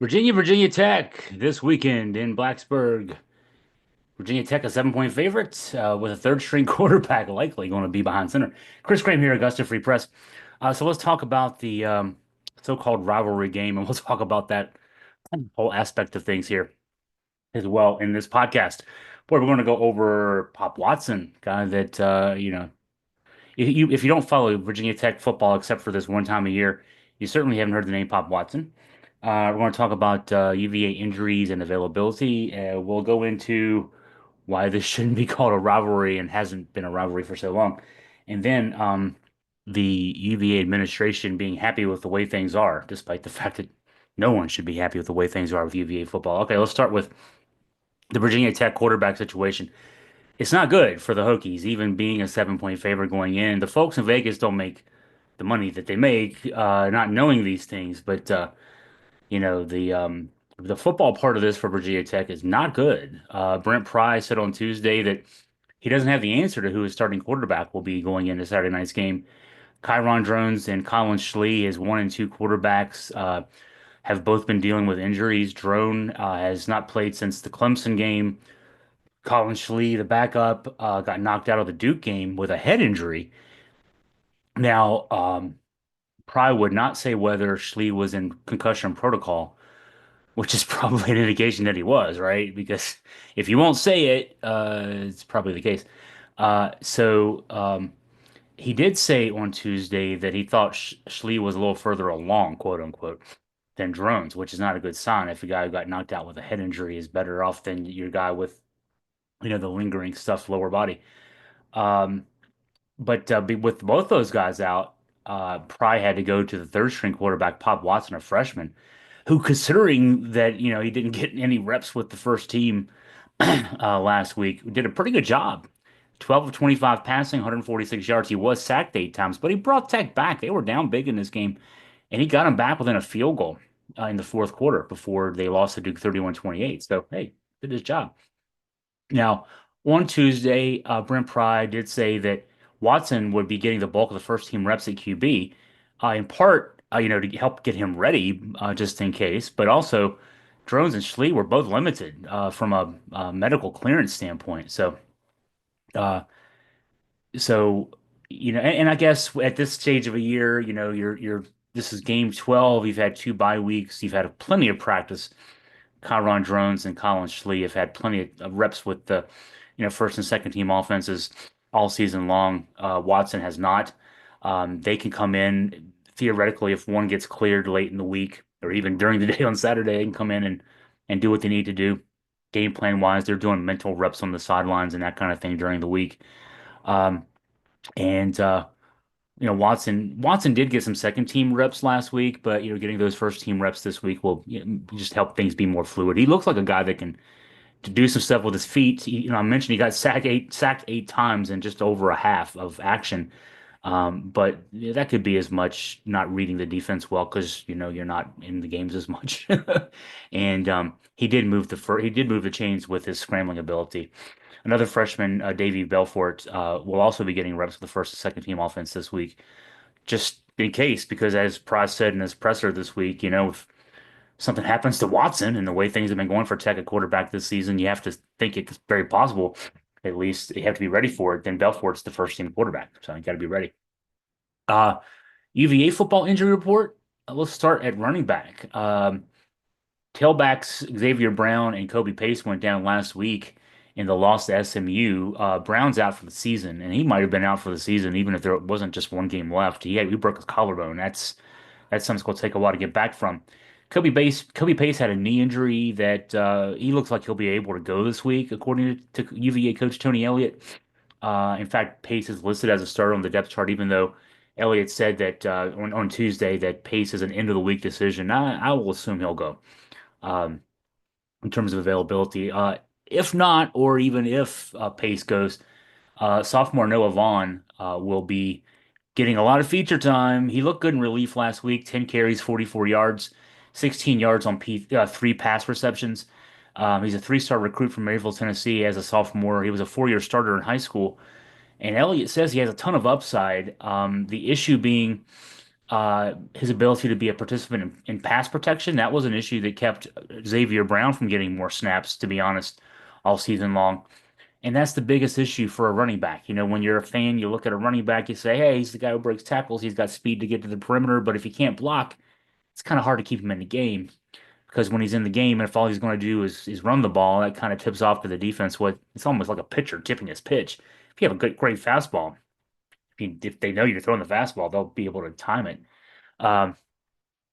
Virginia Tech this weekend in Blacksburg. Virginia Tech a 7-point favorite with a third string quarterback likely going to be behind center. Chris Graham here, Augusta Free Press. So let's talk about the so-called rivalry game, and we'll talk about that whole aspect of things here as well in this podcast. Boy, we're going to go over Pop Watson, guy that if you don't follow Virginia Tech football except for this one time a year, you certainly haven't heard the name Pop Watson. We're going to talk about UVA injuries and availability. We'll go into why this shouldn't be called a rivalry and hasn't been a rivalry for so long. And then the UVA administration being happy with the way things are, despite the fact that no one should be happy with the way things are with UVA football. Okay, let's start with the Virginia Tech quarterback situation. It's not good for the Hokies, even being a 7-point favorite going in. The folks in Vegas don't make the money that they make, not knowing these things. But you know, the football part of this for Virginia Tech is not good. Brent Pry said on Tuesday that he doesn't have the answer to who his starting quarterback will be going into Saturday night's game. Kyron Drones and Colin Schlee, his one and two quarterbacks, have both been dealing with injuries. Drone has not played since the Clemson game. Colin Schlee, the backup, got knocked out of the Duke game with a head injury. Now, Pry would not say whether Schlee was in concussion protocol, which is probably an indication that he was, right? Because if you won't say it, it's probably the case. He did say on Tuesday that he thought Schlee was a little further along, quote unquote, than Drones, which is not a good sign if a guy who got knocked out with a head injury is better off than your guy with, the lingering stuff lower body. Um, but with both those guys out, Pry had to go to the third string quarterback, Pop Watson, a freshman, who, considering that, he didn't get any reps with the first team last week, did a pretty good job. 12 of 25 passing, 146 yards. He was sacked 8 times, but he brought Tech back. They were down big in this game, and he got him back within a field goal in the fourth quarter before they lost to Duke 31-28. So, hey, did his job. Now, on Tuesday, Brent Pry did say that Watson would be getting the bulk of the first team reps at QB, in part, to help get him ready, just in case, but also Drones and Schlee were both limited from a medical clearance standpoint. Uh, so, and I guess at this stage of a year, this is game 12. You've had two bye weeks. You've had plenty of practice. Kyron Drones and Colin Schlee have had plenty of reps with the, first and second team offenses all season long. Watson has not. They can come in theoretically if one gets cleared late in the week or even during the day on Saturday, they can come in and do what they need to do. Game plan wise, they're doing mental reps on the sidelines and that kind of thing during the week. Um, and Watson did get some second team reps last week, but getting those first team reps this week will just help things be more fluid. He looks like a guy that can to do some stuff with his feet. I mentioned he got sacked 8 times in just over a half of action. But that could be as much not reading the defense well because you're not in the games as much. And he did move the chains with his scrambling ability. Another freshman, Davy Belfort, will also be getting reps with the first and second team offense this week, just in case, because as Price said in his presser this week, if something happens to Watson and the way things have been going for Tech at quarterback this season, you have to think it's very possible. At least you have to be ready for it. Then Belfort's the first team quarterback, so you got to be ready. Uh, UVA football injury report. Let's start at running back. Tailbacks Xavier Brown and Kobe Pace went down last week in the loss to SMU. Brown's out for the season, and he might have been out for the season even if there wasn't just one game left. He broke his collarbone. That's something that's going to take a while to get back from. Kobe Pace had a knee injury that he looks like he'll be able to go this week, according to UVA coach Tony Elliott. In fact, Pace is listed as a starter on the depth chart, even though Elliott said that on Tuesday that Pace is an end of the week decision. I will assume he'll go um, in terms of availability. If not, or even if Pace goes, sophomore Noah Vaughn will be getting a lot of feature time. He looked good in relief last week, 10 carries, 44 yards, 16 yards on three pass receptions. He's a three-star recruit from Maryville, Tennessee as a sophomore. He was a four-year starter in high school. And Elliott says he has a ton of upside. The issue being his ability to be a participant in pass protection. That was an issue that kept Xavier Brown from getting more snaps, to be honest, all season long. And that's the biggest issue for a running back. You know, when you're a fan, you look at a running back, you say, hey, he's the guy who breaks tackles. He's got speed to get to the perimeter, but if he can't block, it's kind of hard to keep him in the game because when he's in the game, and if all he's going to do is run the ball, that kind of tips off to the defense. What it's almost like a pitcher tipping his pitch. If you have a great fastball, if they know you're throwing the fastball, they'll be able to time it. Um,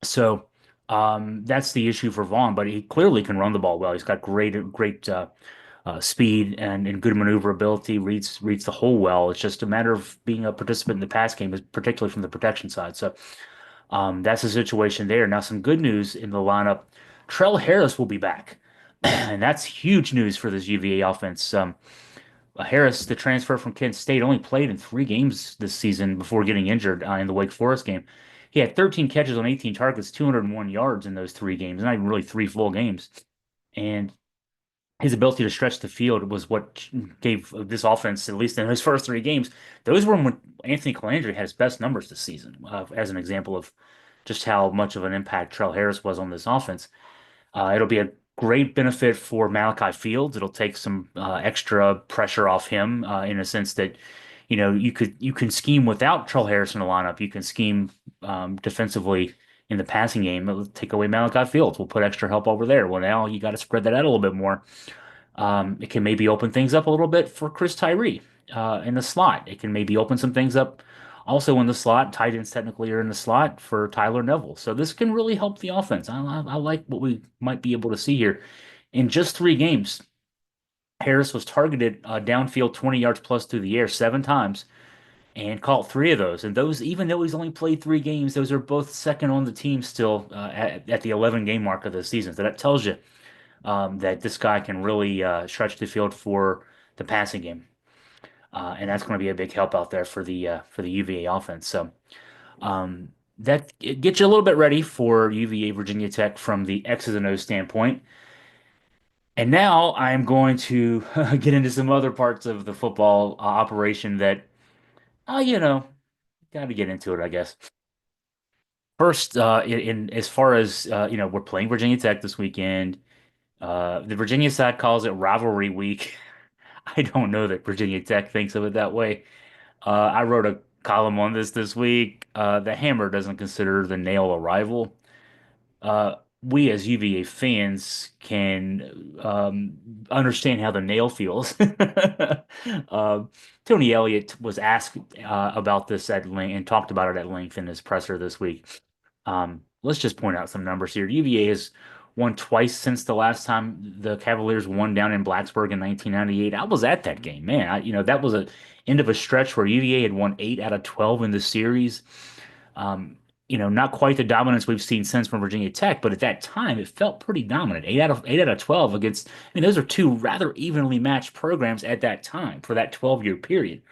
so that's the issue for Vaughn, but he clearly can run the ball well. He's got great speed and good maneuverability, reads the hole well. It's just a matter of being a participant in the pass game, particularly from the protection side. So that's the situation there. Now, some good news in the lineup. Trell Harris will be back, and that's huge news for this UVA offense. Harris, the transfer from Kent State, only played in 3 games this season before getting injured in the Wake Forest game. He had 13 catches on 18 targets, 201 yards in those 3 games, not even really 3 full games. And his ability to stretch the field was what gave this offense, at least in his first 3 games, those were when Anthony Colandre had his best numbers this season, as an example of just how much of an impact Trell Harris was on this offense. It'll be a great benefit for Malachi Fields. It'll take some extra pressure off him in a sense that, you know, you can scheme without Trell Harris in the lineup. You can scheme defensively in the passing game. It'll take away Malachi Fields. We'll put extra help over there. Well, now you got to spread that out a little bit more. It can maybe open things up a little bit for Chris Tyree in the slot. It can maybe open some things up also in the slot. Tight ends technically are in the slot for Tyler Neville. So this can really help the offense. I like what we might be able to see here. In just 3 games, Harris was targeted downfield 20 yards plus through the air 7 times and caught 3 of those. And those, even though he's only played 3 games, those are both second on the team still at the 11 game mark of the season. So that tells you that this guy can really stretch the field for the passing game, and that's going to be a big help out there for the UVA offense. So that it gets you a little bit ready for UVA Virginia Tech from the X's and O's standpoint. And now I'm going to get into some other parts of the football operation that, you know, got to get into it, I guess. First, as far as we're playing Virginia Tech this weekend. The Virginia side calls it rivalry week. I don't know that Virginia Tech thinks of it that way. I wrote a column on this week. The Hammer doesn't consider the Nail a rival. We as UVA fans can understand how the Nail feels. Tony Elliott was asked about this at length and talked about it at length in his presser this week. Let's just point out some numbers here. UVA has won twice since the last time the Cavaliers won down in Blacksburg in 1998. I was at that game, man. That was a end of a stretch where UVA had won 8 out of 12 in the series. Not quite the dominance we've seen since from Virginia Tech, but at that time it felt pretty dominant. 8 out of 12 against. I mean, those are two rather evenly matched programs at that time for that 12-year period.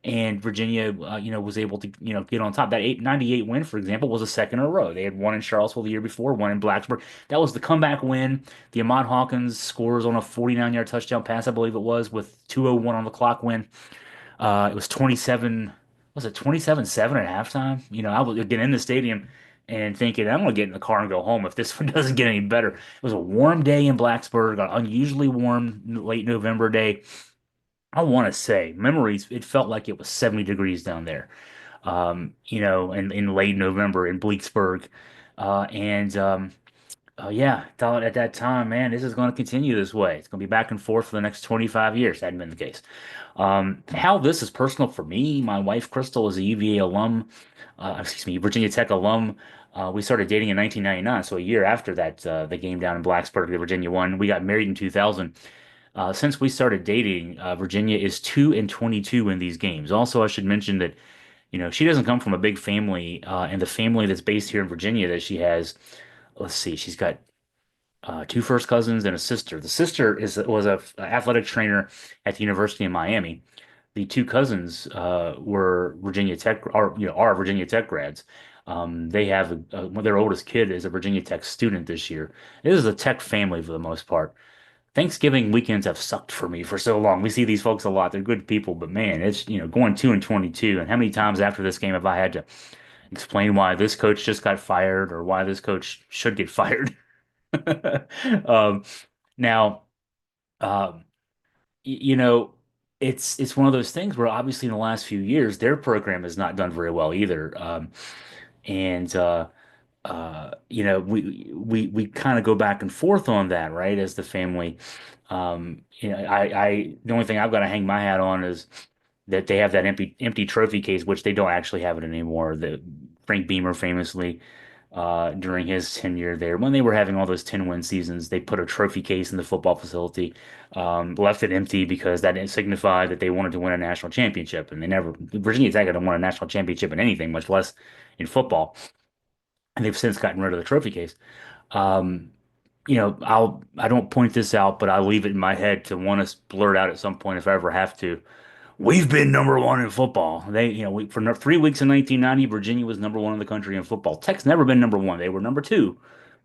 And Virginia, was able to, get on top. That 98 win, for example, was a second in a row. They had won in Charlottesville the year before, one in Blacksburg. That was the comeback win. The Ahmad Hawkins scores on a 49-yard touchdown pass, I believe it was, with 2:01 on the clock win. It was 27, was it 27-7 at halftime? I was getting in the stadium and thinking, I'm going to get in the car and go home if this one doesn't get any better. It was a warm day in Blacksburg, an unusually warm late November day. I want to say memories, it felt like it was 70 degrees down there, in late November in Bleaksburg. And yeah, thought at that time, man, this is going to continue this way. It's going to be back and forth for the next 25 years. Hadn't been the case. How this is personal for me, my wife, Crystal, is a UVA alum, excuse me, Virginia Tech alum. We started dating in 1999, so a year after that, the game down in Blacksburg, the Virginia won. We got married in 2000. Since we started dating, Virginia is 2-22 in these games. Also, I should mention that, she doesn't come from a big family, and the family that's based here in Virginia that she has, let's see, she's got two first cousins and a sister. The sister was a athletic trainer at the University of Miami. The two cousins were Virginia Tech, are Virginia Tech grads. They have their oldest kid is a Virginia Tech student this year. This is a Tech family for the most part. Thanksgiving weekends have sucked for me for so long. We see these folks a lot. They're good people, but man, it's, going 2-22. And how many times after this game have I had to explain why this coach just got fired or why this coach should get fired. Um, now, um, you know, it's one of those things where obviously in the last few years their program has not done very well either. And we kind of go back and forth on that, right? As the family, the only thing I've got to hang my hat on is that they have that empty trophy case, which they don't actually have it anymore. The Frank Beamer famously, during his tenure there, when they were having all those 10-win seasons, they put a trophy case in the football facility, left it empty because that signified that they wanted to win a national championship, and they never. Virginia Tech hadn't won a national championship in anything, much less in football, and they've since gotten rid of the trophy case. Um, I don't point this out, but I leave it in my head to want to blurt out at some point if I ever have to. We've been number one in football. For 3 weeks in 1990, Virginia was number one in the country in football. Tech's never been number one. They were number two.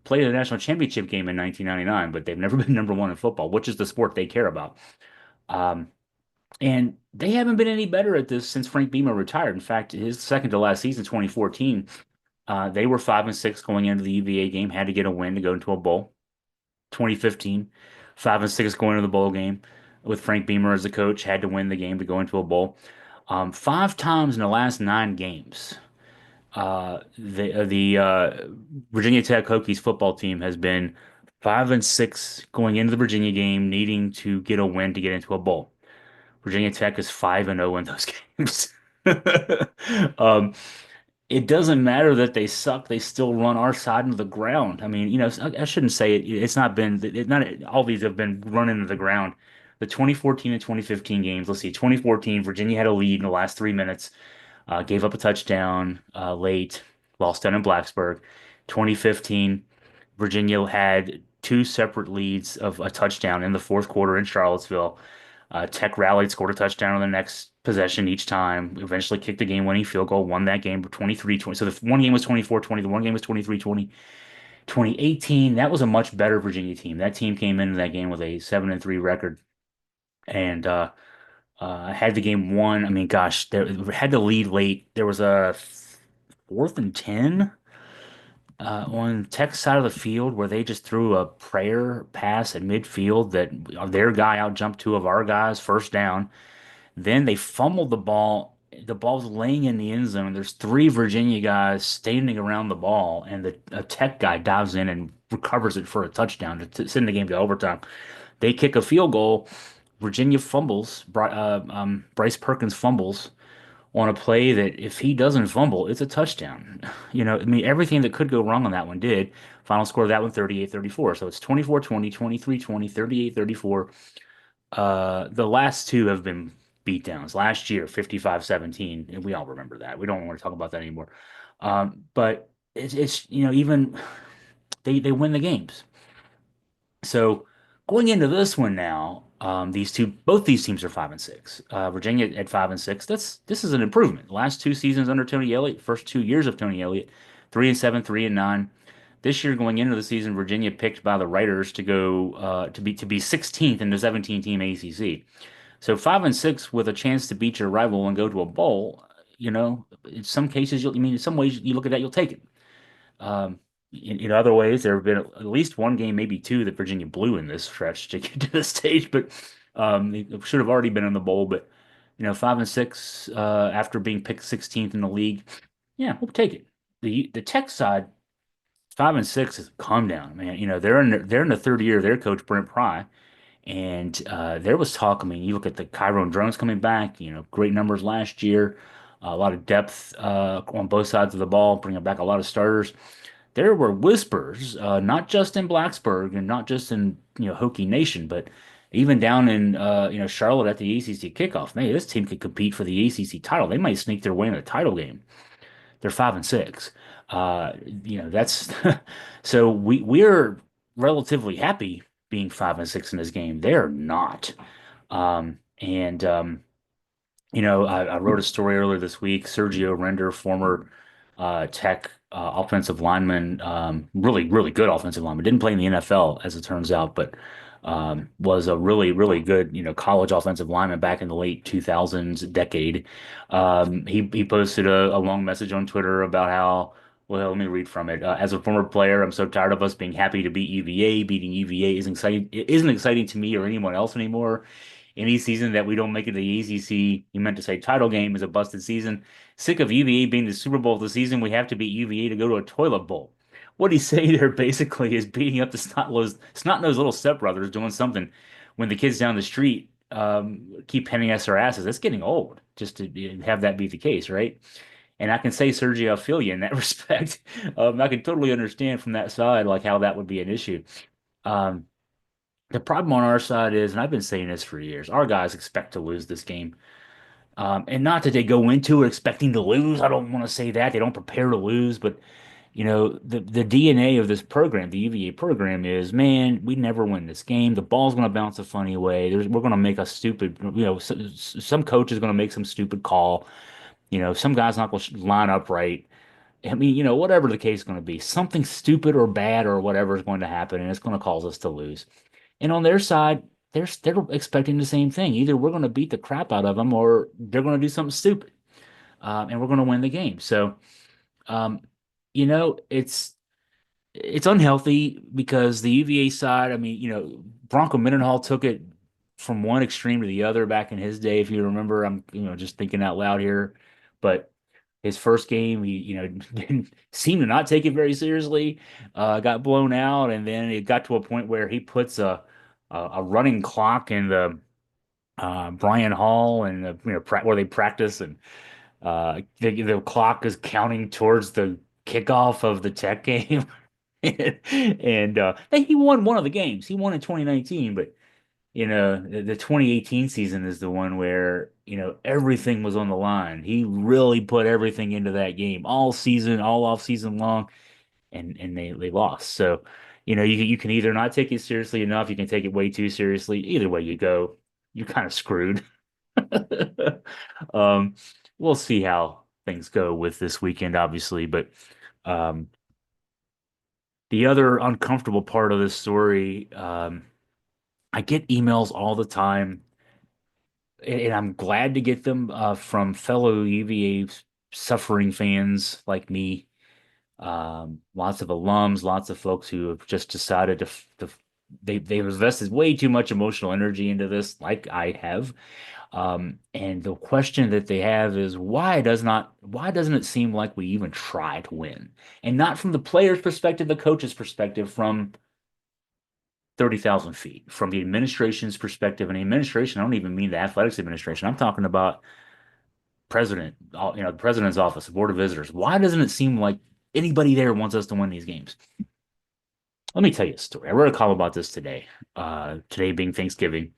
Played a national championship game in 1999, but they've never been number one in football, which is the sport they care about. Um, and they haven't been any better at this since Frank Beamer retired. In fact, his second to last season, 2014, they were 5-6 going into the UVA game, had to get a win to go into a bowl. 2015, 5-6 going into the bowl game with Frank Beamer as the coach, had to win the game to go into a bowl. Five times in the last 9 games, the Virginia Tech Hokies football team has been 5-6 going into the Virginia game, needing to get a win to get into a bowl. Virginia Tech is 5-0 in those games. Um, it doesn't matter that they suck; they still run our side into the ground. I mean, I shouldn't say it. It's not been not all these have been run into the ground. The 2014 and 2015 games. Let's see, 2014, Virginia had a lead in the last 3 minutes, gave up a touchdown late, lost down in Blacksburg. 2015, Virginia had two separate leads of a touchdown in the fourth quarter in Charlottesville. Tech rallied, scored a touchdown on the next possession each time, eventually kicked the game-winning field goal, won that game 23-20. So the one game was 24-20, the one game was 23-20. 2018, that was a much better Virginia team. That team came into that game with a 7-3 record and had the game won. I mean, gosh, they had to lead late. There was a 4th and 10 on Tech's side of the field where they just threw a prayer pass at midfield that their guy out jumped two of our guys, first down. Then they fumbled the ball. The ball's laying in the end zone. There's three Virginia guys standing around the ball, and a Tech guy dives in and recovers it for a touchdown to send the game to overtime. They kick a field goal. Virginia fumbles. Bryce Perkins fumbles on a play that if he doesn't fumble, it's a touchdown. I mean, everything that could go wrong on that one did. Final score of that one, 38-34. So it's 24-20, 23-20, 38-34. The last two have been beatdowns. Last year, 55-17, and we all remember that. We don't want to talk about that anymore. But even they win the games. So going into this one now, both these teams are 5-6. Virginia at 5-6. This is an improvement. The last two seasons under Tony Elliott, first 2 years of Tony Elliott, 3-7, 3-9. This year going into the season, Virginia picked by the writers to go to be 16th in the 17-team ACC. So 5-6 with a chance to beat your rival and go to a bowl. In some cases, in some ways you look at that, you'll take it. In other ways, there have been at least one game, maybe two, that Virginia blew in this stretch to get to the stage, but they should have already been in the bowl. But 5-6 after being picked 16th in the league, yeah, we'll take it. The Tech side, 5-6 is calm down, man. They're in the third year of their coach Brent Pry, and there was talk. I mean, you look at the Chiron drones coming back. Great numbers last year, a lot of depth on both sides of the ball, bringing back a lot of starters. There were whispers, not just in Blacksburg and not just in Hokie Nation, but even down in Charlotte at the ACC kickoff. Man, this team could compete for the ACC title. They might sneak their way in a title game. They're 5-6. That's so we're relatively happy being 5-6 in this game. They're not. And I wrote a story earlier this week. Sergio Render, former Tech offensive lineman, really, really good offensive lineman. Didn't play in the NFL, as it turns out, but was a really, really good, college offensive lineman back in the late 2000s decade. He posted a long message on Twitter about how, well, let me read from it. As a former player, I'm so tired of us being happy to beat UVA. Beating UVA isn't exciting to me or anyone else anymore. Any season that we don't make it to the ACC, he meant to say title game, is a busted season. Sick of UVA being the Super Bowl of the season. We have to beat UVA to go to a toilet bowl. What he say there basically is beating up the snot-nosed little stepbrothers doing something when the kids down the street keep penning us our asses. That's getting old just to have that be the case, right? And I can say, Sergio, I feel you in that respect. I can totally understand from that side, like how that would be an issue. Um, the problem on our side is, and I've been saying this for years, our guys expect to lose this game. And not that they go into it expecting to lose. I don't want to say that. They don't prepare to lose, but the DNA of this program, the UVA program is, man, we never win this game. The ball's going to bounce a funny way. We're going to make a stupid, some coach is going to make some stupid call. Some guy's not going to line up right. I mean, whatever the case is going to be, something stupid or bad or whatever is going to happen, and it's going to cause us to lose. And on their side, they're expecting the same thing. Either we're going to beat the crap out of them, or they're going to do something stupid, and we're going to win the game. So, um, it's unhealthy because the UVA side, I mean, Bronco Mendenhall took it from one extreme to the other back in his day, if you remember. I'm, just thinking out loud here. But his first game, he, didn't seem to not take it very seriously, got blown out, and then it got to a point where he puts a running clock in the Bryan Hall and where they practice, and the clock is counting towards the kickoff of the Tech game. And he won one of the games. He won in 2019, but the 2018 season is the one where everything was on the line. He really put everything into that game all season, all off season long, and they lost. So you can either not take it seriously enough, you can take it way too seriously. Either way you go, you're kind of screwed. Um, we'll see how things go with this weekend, obviously, but um, the other uncomfortable part of this story, I get emails all the time, and I'm glad to get them from fellow UVA suffering fans like me. Lots of alums, lots of folks who have just decided they've invested way too much emotional energy into this, like I have. And the question that they have is why doesn't it seem like we even try to win? And not from the player's perspective, the coach's perspective, from 30,000 feet, from the administration's perspective. And the administration, I don't even mean the athletics administration. I'm talking about the president's office, the board of visitors. Why doesn't it seem like anybody there wants us to win these games? Let me tell you a story. I wrote a column about this today. Today being Thanksgiving.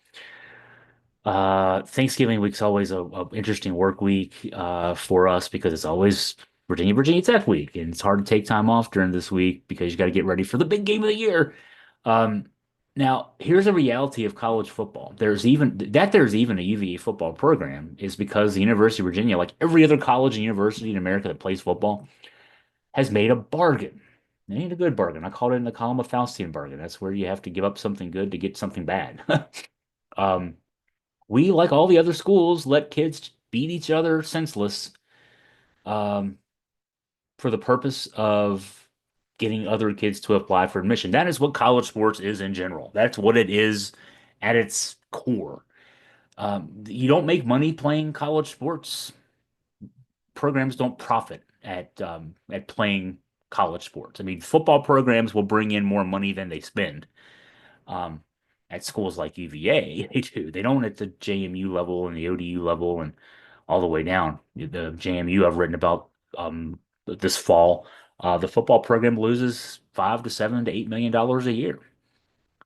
Thanksgiving week's always a interesting work week for us because it's always Virginia Tech week, and it's hard to take time off during this week because you got to get ready for the big game of the year. Um, Now, here's a reality of college football. There's even a UVA football program is because the University of Virginia, like every other college and university in America that plays football, has made a bargain. It ain't a good bargain. I called it in the column a Faustian bargain. That's where you have to give up something good to get something bad. Um, we, like all the other schools, let kids beat each other senseless um, for the purpose of getting other kids to apply for admission. That is what college sports is in general. That's what it is at its core. You don't make money playing college sports. Programs don't profit at playing college sports. I mean, football programs will bring in more money than they spend. Um, at schools like UVA, they do. They don't at the JMU level and the ODU level and all the way down. The JMU I've written about this fall. The football program loses $5 to $7 to $8 million a year.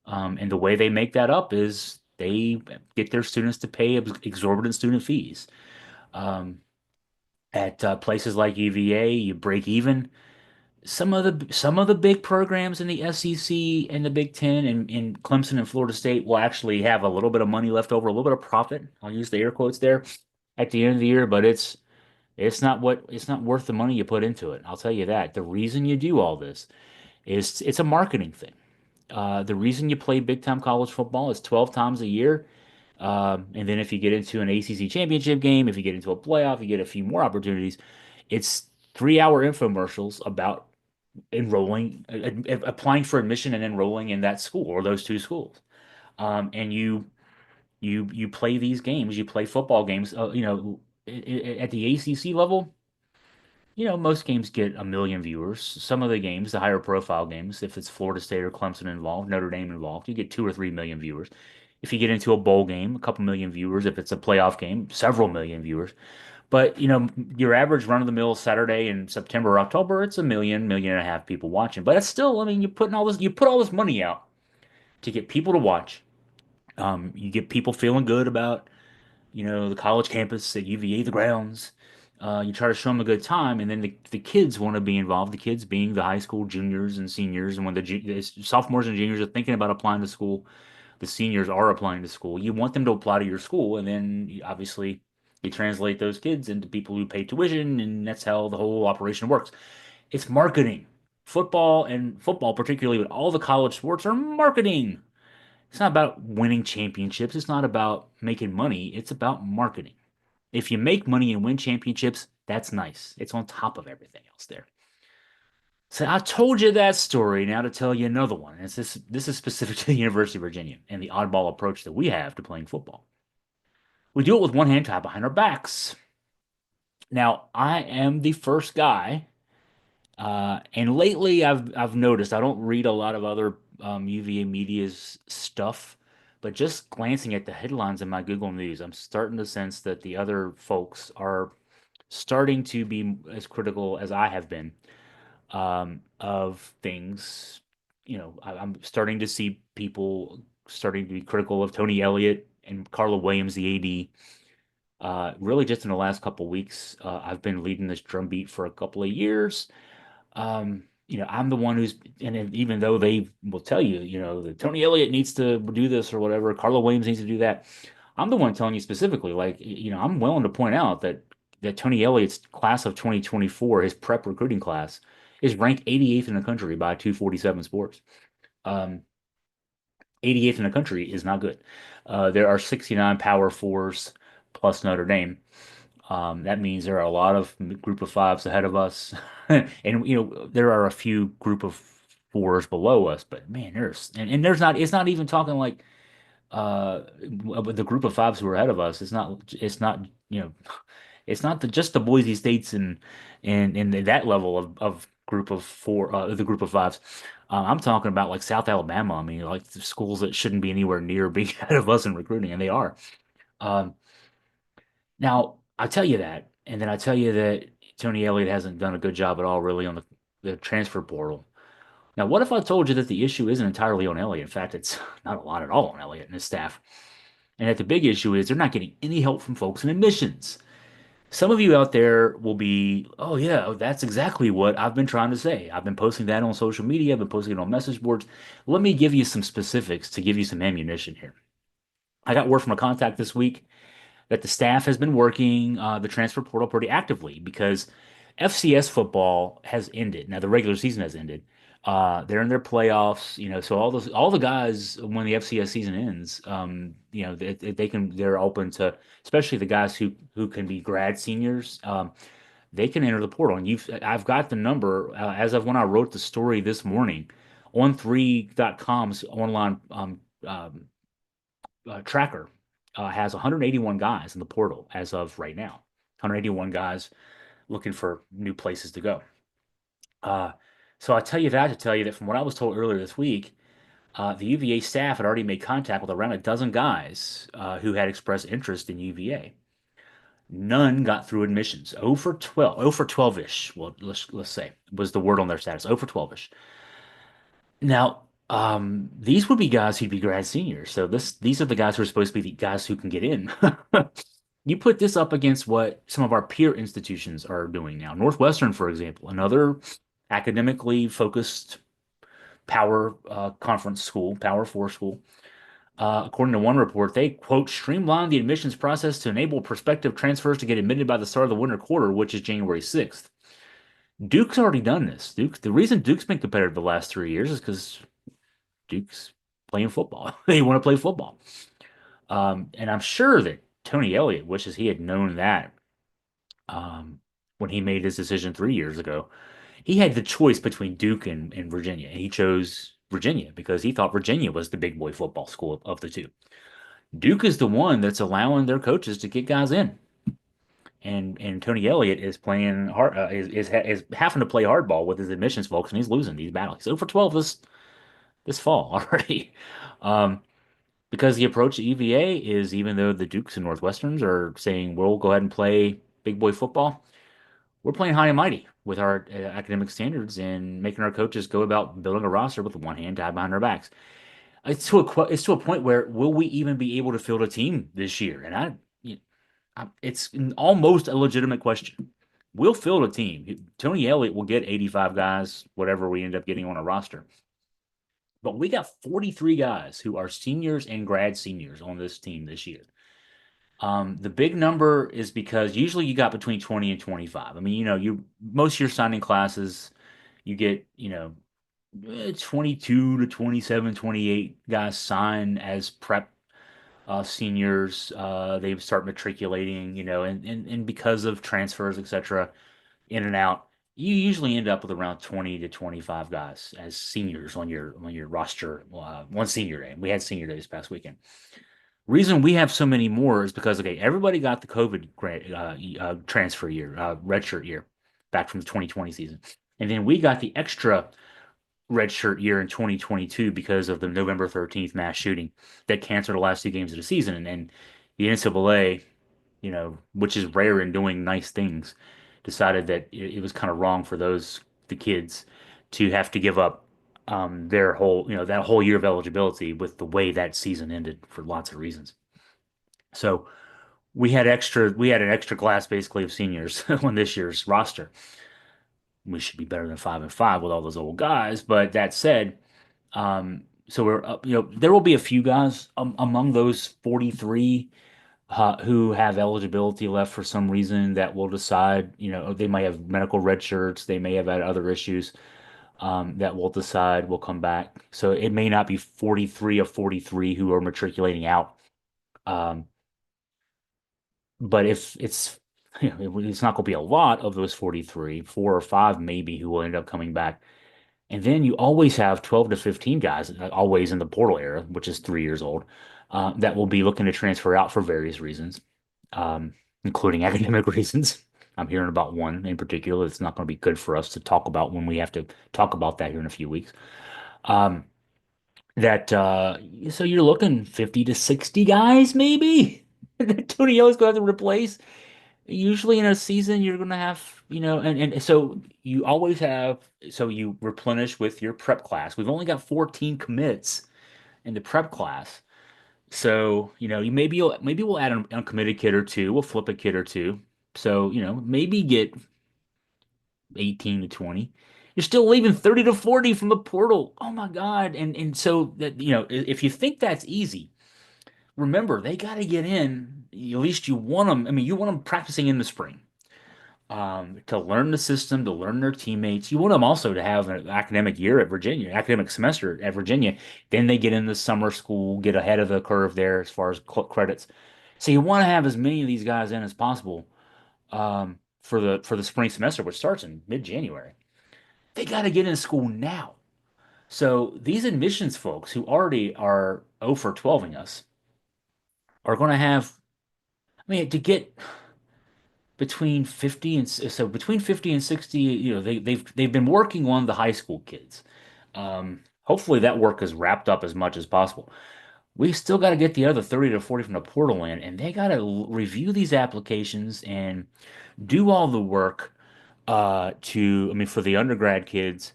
And the way they make that up is they get their students to pay exorbitant student fees. Um, at places like UVA, you break even. Some of the big programs in the SEC and the Big Ten and in Clemson and Florida State will actually have a little bit of money left over, a little bit of profit. I'll use the air quotes there at the end of the year, but it's not worth the money you put into it. I'll tell you that. The reason you do all this is it's a marketing thing. The reason you play big time college football is 12 times a year. And then if you get into an ACC championship game, if you get into a playoff, you get a few more opportunities. It's 3 hour infomercials about enrolling, applying for admission and enrolling in that school or those two schools. And you play these games, you play football games. At the ACC level, most games get a million viewers. Some of the games, the higher profile games, if it's Florida State or Clemson involved, Notre Dame involved, you get 2 or 3 million viewers. If you get into a bowl game, a couple million viewers. If it's a playoff game, several million viewers. But your average run-of-the-mill Saturday in September or October, it's a million, million and a half people watching. But it's still, I mean, you put all this money out to get people to watch. You get people feeling good about the college campus at UVA, the grounds. You try to show them a good time, and then the kids want to be involved. The kids being the high school juniors and seniors, and when the sophomores and juniors are thinking about applying to school, the seniors are applying to school. You want them to apply to your school, and then obviously you translate those kids into people who pay tuition, and that's how the whole operation works. It's marketing. Football particularly, but all the college sports are marketing. It's not about winning championships. It's not about making money. It's about marketing. If you make money and win championships, that's nice. It's on top of everything else there. So I told you that story. Now to tell you another one. This is specific to the University of Virginia and the oddball approach that we have to playing football. We do it with one hand tied behind our backs. Now, I am the first guy, and lately I've noticed I don't read a lot of other UVA media's stuff, but just glancing at the headlines in my Google News, I'm starting to sense that the other folks are starting to be as critical as I have been of things. I'm starting to see people starting to be critical of Tony Elliott and Carla Williams, the AD. Really, just in the last couple of weeks, I've been leading this drumbeat for a couple of years. I'm the one who's, and even though they will tell you, that Tony Elliott needs to do this or whatever, Carla Williams needs to do that. I'm the one telling you specifically, like, I'm willing to point out that Tony Elliott's class of 2024, his prep recruiting class, is ranked 88th in the country by 247 Sports. Um, 88th in the country is not good. There are 69 Power Fours plus Notre Dame. That means there are a lot of group of fives ahead of us, and there are a few group of fours below us. But man, and there's not. It's not even talking like the group of fives who are ahead of us. It's not it's not just the Boise States and that level of group of four, the group of fives. I'm talking about like South Alabama. I mean, like the schools that shouldn't be anywhere near being ahead of us in recruiting, and they are. Um, Now, I tell you that, and then I tell you that Tony Elliott hasn't done a good job at all, really, on the transfer portal. Now, what if I told you that the issue isn't entirely on Elliott? In fact, it's not a lot at all on Elliott and his staff. And that the big issue is they're not getting any help from folks in admissions. Some of you out there will be, oh, yeah, that's exactly what I've been trying to say. I've been posting that on social media, I've been posting it on message boards. Let me give you some specifics to give you some ammunition here. I got word from a contact this week that the staff has been working the transfer portal pretty actively because FCS football has ended. Now the regular season has ended. They're in their playoffs, so all the guys when the FCS season ends, they're open to, especially the guys who can be grad seniors. They can enter the portal, and I've got the number as of when I wrote the story this morning on 3.com's online tracker has 181 guys in the portal as of right now. 181 guys looking for new places to go. Uh, so I tell you that to tell you that from what I was told earlier this week, the UVA staff had already made contact with around a dozen guys who had expressed interest in UVA. None got through admissions. 0 for 12, 0 for 12-ish. Well, let's say was the word on their status. 0 for 12-ish. Now, these would be guys who'd be grad seniors. So these are the guys who are supposed to be the guys who can get in. You put this up against what some of our peer institutions are doing now. Northwestern, for example, another academically focused power conference school, Power Four school. According to one report, they, quote, streamlined the admissions process to enable prospective transfers to get admitted by the start of the winter quarter, which is January 6th. Duke's already done this. The reason Duke's been competitive the last 3 years is because Duke's playing football. They want to play football. And I'm sure that Tony Elliott wishes he had known that um, when he made his decision 3 years ago. He had the choice between Duke and Virginia, and he chose Virginia because he thought Virginia was the big boy football school of the two. Duke is the one that's allowing their coaches to get guys in, and Tony Elliott is playing hard is having to play hardball with his admissions folks, and he's losing these battles. He's 0 for 12 this fall already. Um, because the approach to UVA is even though the Dukes and Northwesterns are saying we'll go ahead and play big boy football, we're playing high and mighty with our academic standards and making our coaches go about building a roster with one hand tied behind our backs. It's to a point where will we even be able to field a team this year? And it's almost a legitimate question. We'll field a team. Tony Elliott will get 85 guys, whatever we end up getting on a roster. But we got 43 guys who are seniors and grad seniors on this team this year. The big number is because usually you got between 20 and 25. I mean, you most of your signing classes, you get, 22 to 27, 28 guys sign as prep seniors. They start matriculating, and because of transfers, etc., in and out, you usually end up with around 20 to 25 guys as seniors on your roster. One senior day. We had senior day this past weekend. Reason we have so many more is because okay, everybody got the COVID transfer year, redshirt year, back from the 2020 season, and then we got the extra redshirt year in 2022 because of the November 13th mass shooting that canceled the last two games of the season, and the NCAA, which is rare in doing nice things, decided that it was kind of wrong for the kids to have to give up their whole, that whole year of eligibility with the way that season ended for lots of reasons. So we had an extra class basically of seniors on this year's roster. We should be better than 5-5 with all those old guys. But that said, so we're there will be a few guys among those 43 who have eligibility left for some reason that will decide, they might have medical red shirts, they may have had other issues that will decide will come back. So it may not be 43 of 43 who are matriculating out. Um, but if it's, it's not going to be a lot of those 43, four or five maybe who will end up coming back. And then you always have 12 to 15 guys, always in the portal era, which is 3 years old, that will be looking to transfer out for various reasons, including academic reasons. I'm hearing about one in particular that's not going to be good for us to talk about when we have to talk about that here in a few weeks. Um, that so you're looking 50 to 60 guys maybe that Tony Elliott's going to have to replace. Usually in a season, you're going to have, and so you always have, so you replenish with your prep class. We've only got 14 commits in the prep class. So, maybe we'll add an uncommitted kid or two. We'll flip a kid or two. So, maybe get 18 to 20. You're still leaving 30 to 40 from the portal. Oh my God. And so that, if you think that's easy, remember they got to get in. At least you want them. I mean, you want them practicing in the spring to learn the system, to learn their teammates. You want them also to have an academic year at Virginia, academic semester at Virginia. Then they get into summer school, get ahead of the curve there as far as credits. So you want to have as many of these guys in as possible for the spring semester, which starts in mid-January. They got to get in school now. So these admissions folks who already are 0 for 12ing us are going to have, I mean, to get between 50 and so between 50 and 60, they've been working on the high school kids. Hopefully that work is wrapped up as much as possible. We still got to get the other 30 to 40 from the portal in, and they got to review these applications and do all the work I mean, for the undergrad kids,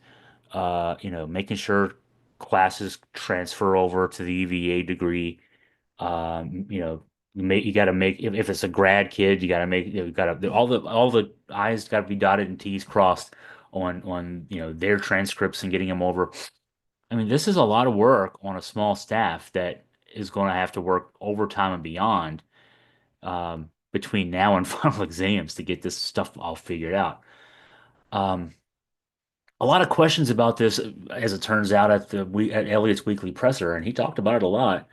making sure classes transfer over to the UVA degree. You got to make if it's a grad kid, you got to make you got to all the I's got to be dotted and T's crossed on their transcripts and getting them over. I mean, this is a lot of work on a small staff that is going to have to work overtime and beyond between now and final exams to get this stuff all figured out. Um, A lot of questions about this, as it turns out, at Elliott's weekly presser, and he talked about it a lot.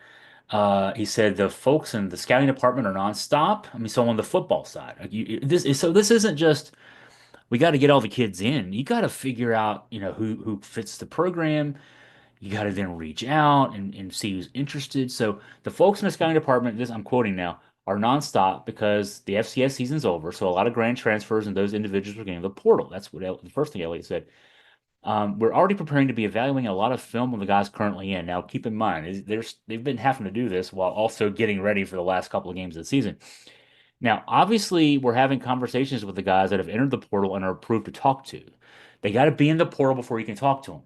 He said the folks in the scouting department are nonstop. I mean, so on the football side, like this isn't just we got to get all the kids in. You got to figure out, who fits the program. You got to then reach out and see who's interested. So the folks in the scouting department, this I'm quoting now, are nonstop because the FCS season's over. So a lot of grand transfers and those individuals are getting the portal. That's the first thing Elliot said. We're already preparing to be evaluating a lot of film of the guys currently in. Now, keep in mind, they've been having to do this while also getting ready for the last couple of games of the season. Now, obviously, we're having conversations with the guys that have entered the portal and are approved to talk to. They got to be in the portal before you can talk to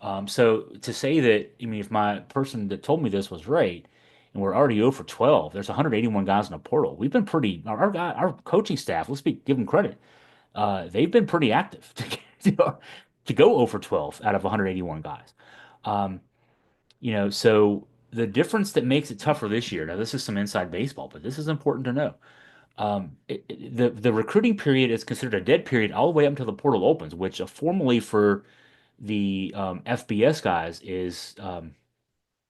them. So to say that, I mean, if my person that told me this was right, and we're already 0 for 12, there's 181 guys in the portal. We've been our coaching staff, give them credit. They've been pretty active to go 0 for 12 out of 181 guys. Um, so the difference that makes it tougher this year, now this is some inside baseball, but this is important to know. The recruiting period is considered a dead period all the way up until the portal opens, which formally for the FBS guys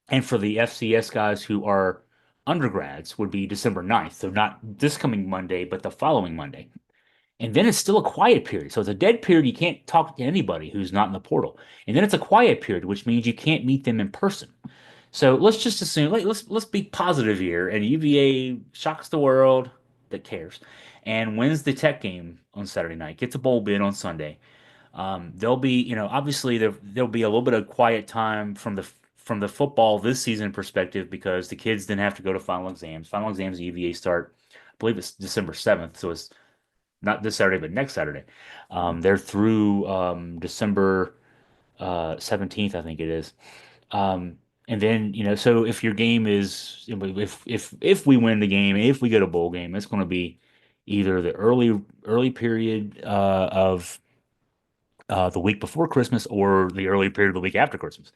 and for the FCS guys who are undergrads would be December 9th. So not this coming Monday, but the following Monday. And then it's still a quiet period. So it's a dead period. You can't talk to anybody who's not in the portal. And then it's a quiet period, which means you can't meet them in person. So let's just assume, let's be positive here. And UVA shocks the world that cares and wins the Tech game on Saturday night, gets a bowl bid on Sunday. There'll be, obviously there'll be a little bit of quiet time from the football this season perspective because the kids then have to go to final exams. Final exams at UVA start, I believe it's December 7th, so it's not this Saturday, but next Saturday. They're through December 17th, I think it is. And then, so if your game is if we win the game, if we get a bowl game, it's going to be either the early period of the week before Christmas or the early period of the week after Christmas.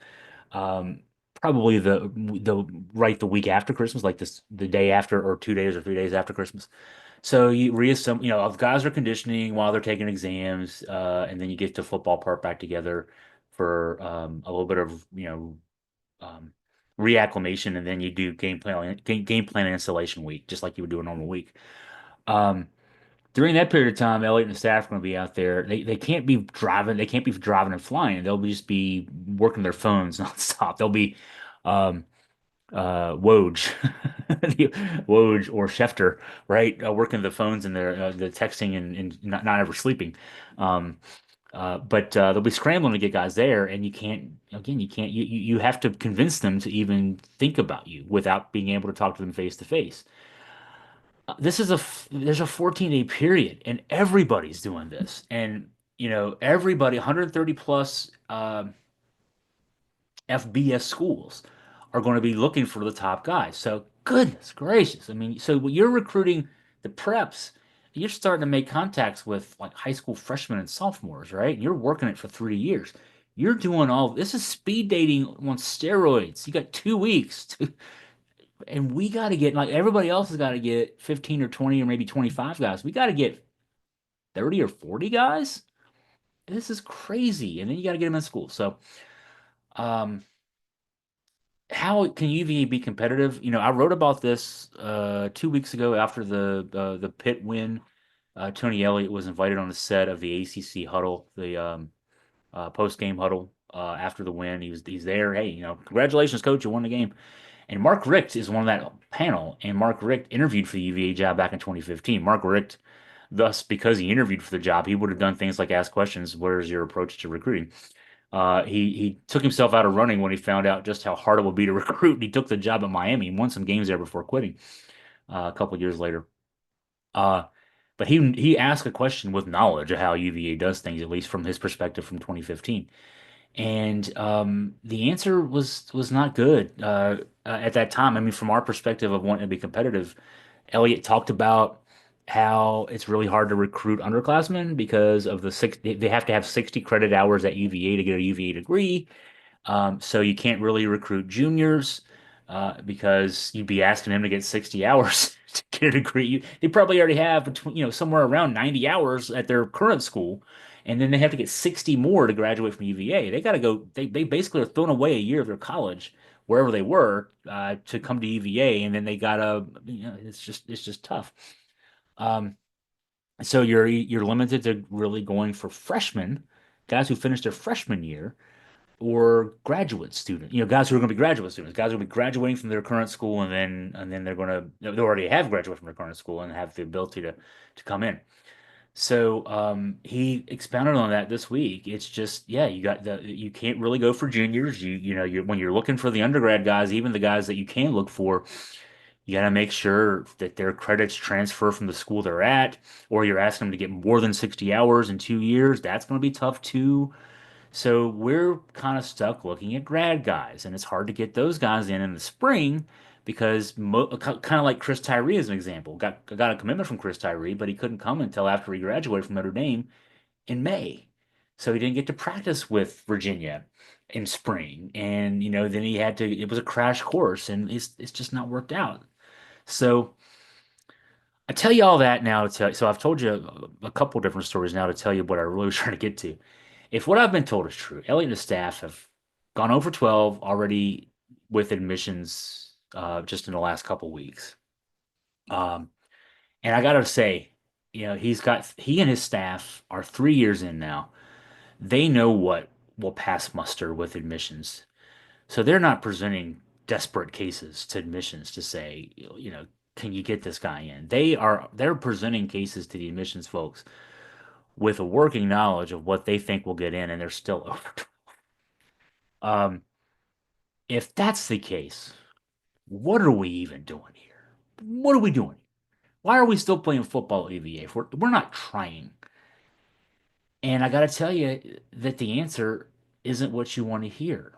Um, Probably the week after Christmas, like the day after or 2 days or 3 days after Christmas. So you reassemble, the guys are conditioning while they're taking exams, and then you get the football part back together for a little bit of, um, reacclimation, and then you do game plan and installation week, just like you would do a normal week. Um, During that period of time, Elliott and the staff are going to be out there. They can't be driving. They can't be driving and flying. They'll just be working their phones nonstop. They'll be um, Woj, Woj or Schefter, right? Working the phones and the texting and not ever sleeping. Um, but they'll be scrambling to get guys there, and you can't. Again, you have to convince them to even think about you without being able to talk to them face to face. There's a 14-day period, and everybody's doing this, and everybody 130 plus FBS schools are going to be looking for the top guys. So goodness gracious, I mean, so when you're recruiting the preps, you're starting to make contacts with like high school freshmen and sophomores, right? You're working it for 3 years. You're doing all this is speed dating on steroids. You got 2 weeks to and we got to get like everybody else has got to get 15 or 20 or maybe 25 guys. We got to get 30 or 40 guys. This is crazy. And then you got to get them in school. So, um, how can UVA be competitive? I wrote about this 2 weeks ago after the Pitt win. Tony Elliott was invited on the set of the ACC huddle, the post game huddle after the win. He's there. Hey, congratulations, coach, you won the game. And Mark Richt is one of that panel, and Mark Richt interviewed for the UVA job back in 2015. Mark Richt, thus, because he interviewed for the job, he would have done things like ask questions, "Where's your approach to recruiting?" He took himself out of running when he found out just how hard it would be to recruit. And he took the job at Miami and won some games there before quitting a couple years later. Uh, but he asked a question with knowledge of how UVA does things, at least from his perspective from 2015. And the answer was not good at that time. I mean, from our perspective of wanting to be competitive, Elliott talked about how it's really hard to recruit underclassmen because of they have to have 60 credit hours at UVA to get a UVA degree. So you can't really recruit juniors because you'd be asking them to get 60 hours to get a degree. They probably already have between, somewhere around 90 hours at their current school. and then they have to get 60 more to graduate from UVA. They got to go. They basically are throwing away a year of their college wherever they were to come to UVA, and then they gotta. It's just tough. Um, so you're limited to really going for freshmen, guys who finished their freshman year, or graduate student. Guys who are going to be graduate students, guys who will be graduating from their current school, and then they already have graduated from their current school and have the ability to come in. So he expounded on that this week. It's just, yeah, you can't really go for juniors. When you're looking for the undergrad guys, even the guys that you can look for, you got to make sure that their credits transfer from the school they're at, or you're asking them to get more than 60 hours in 2 years. That's going to be tough too. So we're kind of stuck looking at grad guys, and it's hard to get those guys in the spring because kind of like Chris Tyree as an example. Got a commitment from Chris Tyree, but he couldn't come until after he graduated from Notre Dame in May. So he didn't get to practice with Virginia in spring. And then it was a crash course, and it's just not worked out. So I tell you all that now to tell you, so I've told you a couple different stories now to tell you what I really was trying to get to. If what I've been told is true, Elliott and his staff have gone over 12 already with admissions just in the last couple weeks. Um, and I gotta say, he and his staff are 3 years in now. They know what will pass muster with admissions. So they're not presenting desperate cases to admissions to say, can you get this guy in? They're presenting cases to the admissions folks with a working knowledge of what they think will get in, and they're still over. Um, if that's the case, what are we even doing here? What are we doing? Why are we still playing football at UVA? If we're not trying. And I got to tell you that the answer isn't what you want to hear.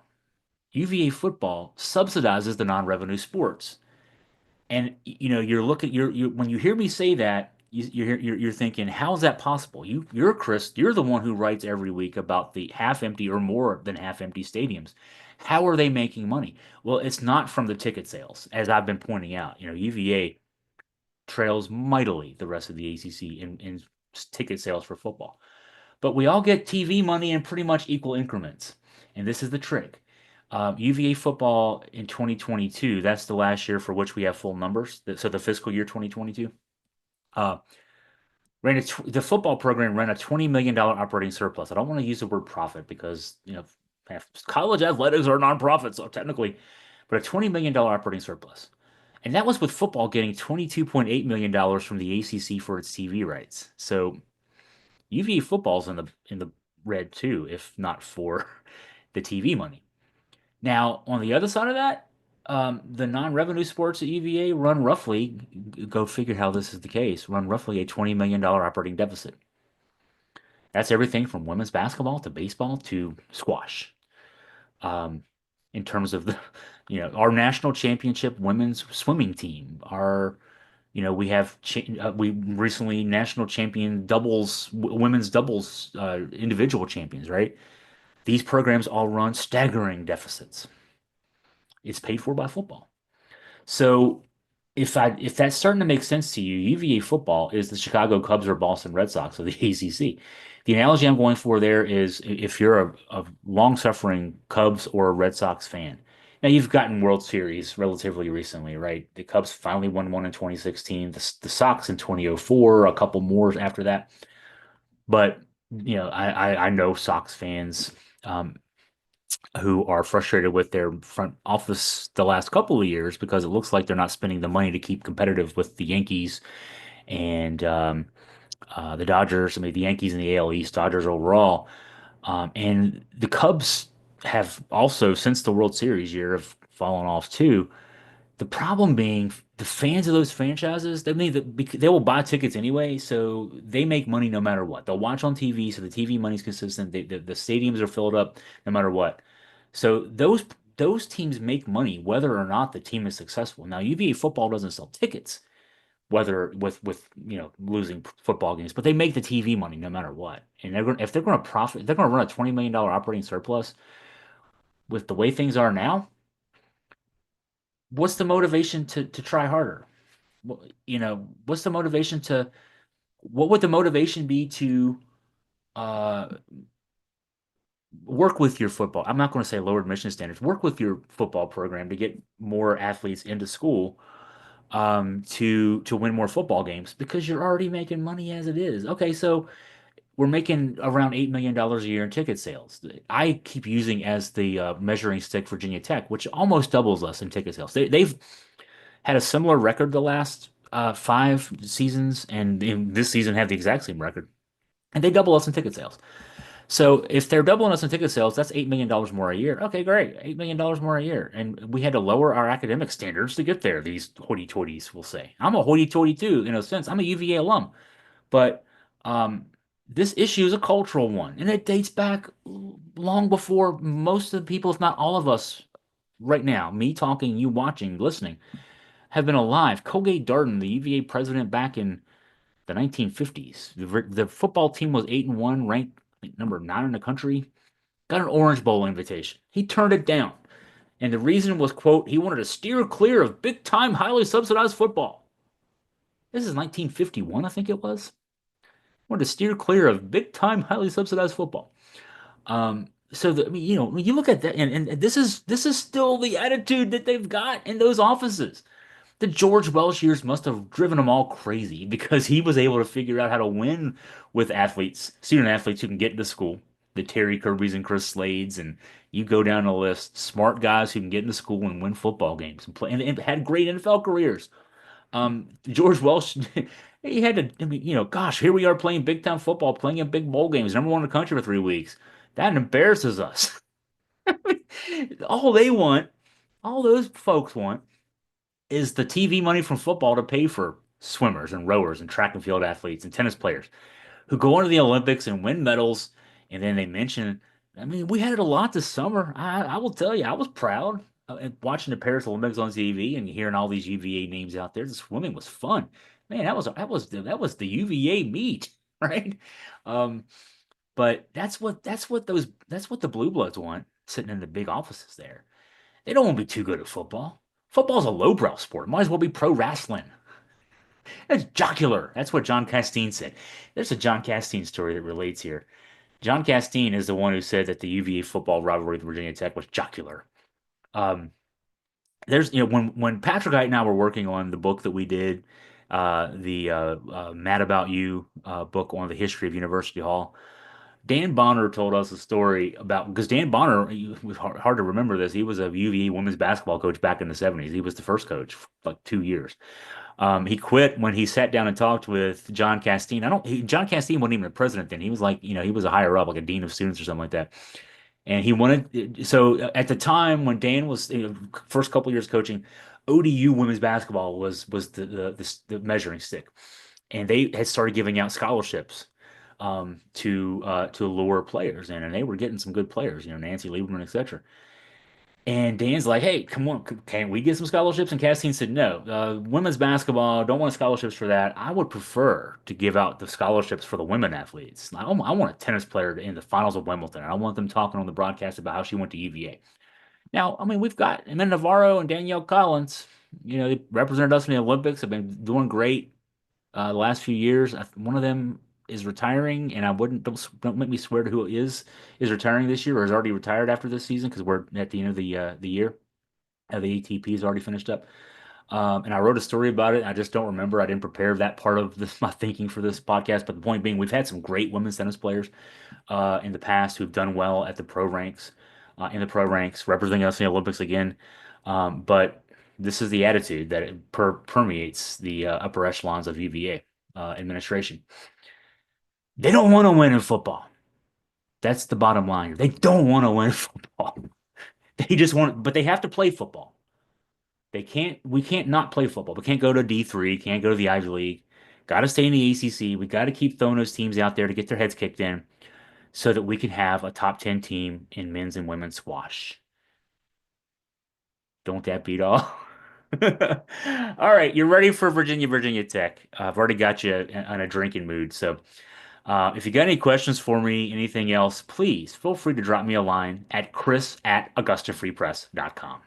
UVA football subsidizes the non-revenue sports. And you're when you hear me say that, you're thinking, how is that possible? You're the one who writes every week about the half empty or more than half empty stadiums. How are they making money? Well, it's not from the ticket sales, as I've been pointing out. UVA trails mightily the rest of the ACC in ticket sales for football. But we all get TV money in pretty much equal increments. And this is the trick. UVA football in 2022, that's the last year for which we have full numbers. So the fiscal year 2022, uh, the football program ran a $20 million operating surplus. I don't want to use the word profit because, college athletics are nonprofits, so technically, but a $20 million operating surplus. And that was with football getting $22.8 million from the ACC for its TV rights. So UVA football's in the red too, if not for the TV money. Now, on the other side of that, the non-revenue sports at UVA run roughly, go figure how this is the case, run roughly a $20 million operating deficit. That's everything from women's basketball to baseball to squash. Um, in terms of our national championship women's swimming team, we recently national champion doubles, women's doubles, individual champions, right? These programs all run staggering deficits. It's paid for by football. So if that's starting to make sense to you, UVA football is the Chicago Cubs or Boston Red Sox of the ACC. The analogy I'm going for there is if you're a long-suffering Cubs or Red Sox fan. Now you've gotten World Series relatively recently, right? The Cubs finally won one in 2016, the Sox in 2004, a couple more after that. But I know Sox fans. Who are frustrated with their front office the last couple of years because it looks like they're not spending the money to keep competitive with the Yankees and the Dodgers. I mean, the Yankees in the AL East, Dodgers overall. And the Cubs have also, since the World Series year, have fallen off too. The problem being the fans of those franchises, they will buy tickets anyway, so they make money no matter what. They'll watch on TV, so the TV money's consistent. The stadiums are filled up no matter what. So those teams make money whether or not the team is successful. Now, UVA football doesn't sell tickets, whether with losing football games, but they make the TV money no matter what. And if they're going to profit, if they're going to run a $20 million operating surplus with the way things are now, what's the motivation to try harder? What's the motivation what would the motivation be to uh, work with your football. I'm not going to say lower admission standards. Work with your football program to get more athletes into school to win more football games because you're already making money as it is. Okay, so we're making around $8 million a year in ticket sales. I keep using as the measuring stick Virginia Tech, which almost doubles us in ticket sales. They've had a similar record the last 5 seasons, and in this season have the exact same record, and they double us in ticket sales. So if they're doubling us in ticket sales, that's $8 million more a year. Okay, great, $8 million more a year, and we had to lower our academic standards to get there. These hoity-toities will say, "I'm a hoity-toity too," in a sense. I'm a UVA alum, but um, this issue is a cultural one, and it dates back long before most of the people, if not all of us, right now, me talking, you watching, listening, have been alive. Colgate Darden, the UVA president back in the 1950s, the football team was 8-1, ranked I think, number 9 in the country, got an Orange Bowl invitation. He turned it down. And the reason was, quote, he wanted to steer clear of big time, highly subsidized football. This is 1951, I think it was. Wanted to steer clear of big time, highly subsidized football. I mean, when you look at that, and this is still the attitude that they've got in those offices. The George Welsh years must have driven him all crazy because he was able to figure out how to win with athletes, student athletes who can get into school. The Terry Kirby's and Chris Slades, and you go down the list, smart guys who can get into school and win football games and play and had great NFL careers. George Welsh, he had to, I mean, gosh, here we are playing big time football, playing in big bowl games, number one in the country for 3 weeks. That embarrasses us. All they want, all those folks want, is the TV money from football to pay for swimmers and rowers and track and field athletes and tennis players who go into the Olympics and win medals. And then they mention, I mean, we had it a lot this summer. I will tell you, I was proud watching the Paris Olympics on TV and hearing all these UVA names out there. The swimming was fun. Man, that was the UVA meet, right? Um, but that's what the Blue Bloods want sitting in the big offices there. They don't want to be too good at football. Football's a lowbrow sport. Might as well be pro wrestling. That's jocular. That's what John Castine said. There's a John Castine story that relates here. John Castine is the one who said that the UVA football rivalry with Virginia Tech was jocular. Um, when Patrick and I were working on the book that we did, the Mad About You book on the history of University Hall. Dan Bonner told us a story about because Dan Bonner, it was hard to remember this. He was a UVA women's basketball coach back in the 70s. He was the first coach for like 2 years. He quit when he sat down and talked with John Castine. John Castine wasn't even the president then. He was like, he was a higher up, like a dean of students or something like that. And he wanted, so at the time when Dan was, first couple years coaching, ODU women's basketball was the measuring stick, and they had started giving out scholarships to lure players in, and they were getting some good players, Nancy Lieberman, etc. And Dan's like, "Hey, come on, can we get some scholarships?" And Castine said, "No, women's basketball don't want scholarships for that. I would prefer to give out the scholarships for the women athletes. I want a tennis player in the finals of Wimbledon. I want them talking on the broadcast about how she went to UVA." Now, I mean, we've got Emma Navarro and Danielle Collins. They represented us in the Olympics. Have been doing great the last few years. One of them is retiring, and I wouldn't don't make me swear to who it is retiring this year or is already retired after this season because we're at the end of the year. The ATP is already finished up. And I wrote a story about it. I just don't remember. I didn't prepare that part of my thinking for this podcast. But the point being, we've had some great women's tennis players in the past who've done well at the pro ranks, representing us in the Olympics again. But this is the attitude that it permeates the upper echelons of UVA administration. They don't want to win in football. That's the bottom line. They don't want to win football. They just want, but they have to play football. We can't not play football. We can't go to D3, can't go to the Ivy League. Got to stay in the ACC. We got to keep throwing those teams out there to get their heads kicked in so that we can have a top 10 team in men's and women's squash. Don't that beat all? All right, you're ready for Virginia Tech. I've already got you in a drinking mood. So if you got any questions for me, anything else, please feel free to drop me a line at chris@augustafreepress.com.